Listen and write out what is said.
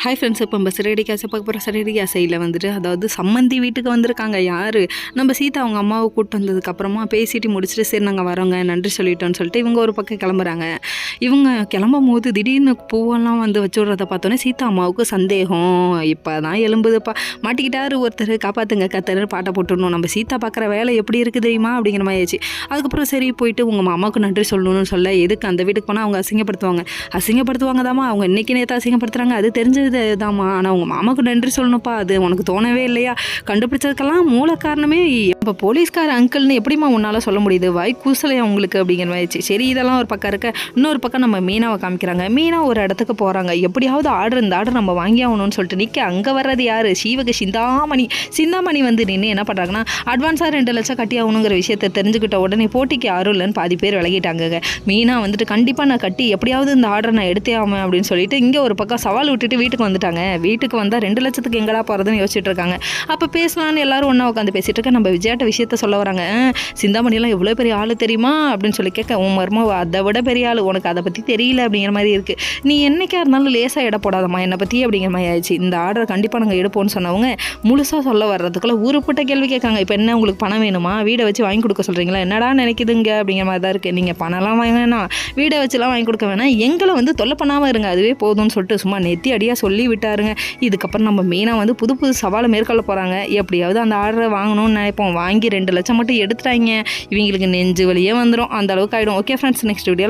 Hi friends, இப்போ நம்ம சிறடி காசை பார்க்க போகிற சிறடி காசையில் வந்துட்டு அதாவது சம்மந்தி வீட்டுக்கு வந்திருக்காங்க. யார் நம்ம சீதா அவங்க அம்மாவை கூப்பிட்டு வந்ததுக்கப்புறமா பேசிட்டு முடிச்சுட்டு சரி நாங்கள் வரோங்க நன்றி சொல்லிட்டோன்னு சொல்லிட்டு இவங்க ஒரு பக்கம் கிளம்புறாங்க. இவங்க கிளம்பும் போது திடீர்னு பூவெல்லாம் வந்து வச்சு விட்றத பார்த்தோன்னே சீதா அம்மாவுக்கு சந்தேகம். இப்போ தான் எலும்புதுப்பா மாட்டிக்கிட்டாரு ஒருத்தர், காப்பாற்றுங்க கத்தர் பாட்டை போட்டுடணும், நம்ம சீதா பார்க்குற வேலை எப்படி இருக்குது தெரியுமா அப்படிங்கிற மாதிரி ஆயிடுச்சு. அதுக்கப்புறம் சரி போயிட்டு உங்கள் மாமாவுக்கு நன்றி சொல்லணும்னு சொல்ல எதுக்கு அந்த வீட்டுக்கு போனால் அவங்க அசிங்கப்படுத்துவாங்க தாம்மா, அவங்க இன்றைக்கி நேற்று அசிங்கப்படுத்துகிறாங்க அது தெரிஞ்சது தாம்மா, ஆனால் உங்கள் மாமாவுக்கு நன்றி சொல்லணும்ப்பா, அது உனக்கு தோணவே இல்லையா, கண்டுபிடிச்சதுக்கெல்லாம் மூல காரணமே இப்போ போலீஸ்கார அங்கிள்னு எப்படிமா உன்னால் சொல்ல முடியுது, வாய் கூசலையா உங்களுக்கு அப்படிங்கிற மாதிரி. சரி இதெல்லாம் ஒரு பக்கம் இருக்க, இன்னொரு பக்கம் நம்ம மீனாவை காமிக்கிறாங்க. மீனா ஒரு இடத்துக்கு போகிறாங்க, எப்படியாவது இந்த ஆர்டர் நம்ம வாங்கி ஆகணும்னு சொல்லிட்டு நிற்க அங்கே வர்றது யார், சீவக சிந்தாமணி வந்து நின்று என்ன பண்ணுறாங்கன்னா அட்வான்ஸாக 2 லட்சம் கட்டி ஆகணுங்கிற விஷயத்தை தெரிஞ்சுக்கிட்ட உடனே போட்டிக்கு யாரும் இல்லைன்னு பாதி பேர் விலகிட்டாங்க. மீனா வந்துட்டு கண்டிப்பாக நான் கட்டி எப்படியாவது இந்த ஆர்டர் நான் எடுத்தே ஆகும் அப்படின்னு சொல்லிட்டு இங்கே ஒரு பக்கம் சவால் விட்டுட்டு வீட்டுக்கு வந்துட்டாங்க. வீட்டுக்கு வந்தால் 2 லட்சத்துக்கு எங்கடா போகிறதுன்னு யோசிச்சுட்டு இருக்காங்க. அப்போ பேசலான்னு எல்லாரும் ஒன்றா உட்காந்து பேசிட்டு இருக்க நம்ம விஜயாட்ட விஷயத்த சொல்ல வராங்க. சிந்தாமணியெல்லாம் எவ்வளோ பெரிய ஆள் தெரியுமா அப்படின்னு சொல்லி கேட்க, உன் மரும அதை விட பெரிய ஆள், உனக்கு அதை பற்றி தெரியல அப்படிங்கிற மாதிரி இருக்குது, நீ என்னைக்கா இருந்தாலும் லேசாக இட போடாதம்மா என்னை பற்றி அப்படிங்கிற மாதிரி ஆயிடுச்சு. இந்த ஆர்டரை கண்டிப்பாக நாங்கள் எடுப்போம்னு சொன்னவங்க முழுசாக சொல்ல வர்றதுக்குள்ள ஊருப்பட்ட கேள்வி கேட்காங்க. இப்போ என்ன உங்களுக்கு பணம் வேணுமா, வீடை வச்சு வாங்கி கொடுக்க சொல்கிறீங்களா, என்னடா நினைக்குதுங்க அப்படிங்கிற மாதிரி தான் இருக்குது. நீங்கள் பணம்லாம் வேணாம், வீடை வச்சுலாம் வாங்கி கொடுக்க வேணாம், எங்களை வந்து தொல்லை பண்ணாமல் இருங்க அதுவே போதும்னு சொல்லிட்டு சும்மா நெத்தி அடியாக சொல்லி விட்டாருங்க. இதுக்கப்புறம் நம்ம மீனா வந்து புது சவாலை மேற்கொள்ள போகிறாங்க. எப்படியாவது அந்த ஆர்டரை வாங்கணும்னு நினைப்போம், வாங்கி 2 லட்சம் மட்டும் எடுத்துட்டாங்க, இவங்களுக்கு நெஞ்சு வலியே வந்துடும், அந்த அளவுக்கு ஆகிடும். ஓகே ஃப்ரெண்ட்ஸ், நெக்ஸ்ட் வீடியோவில்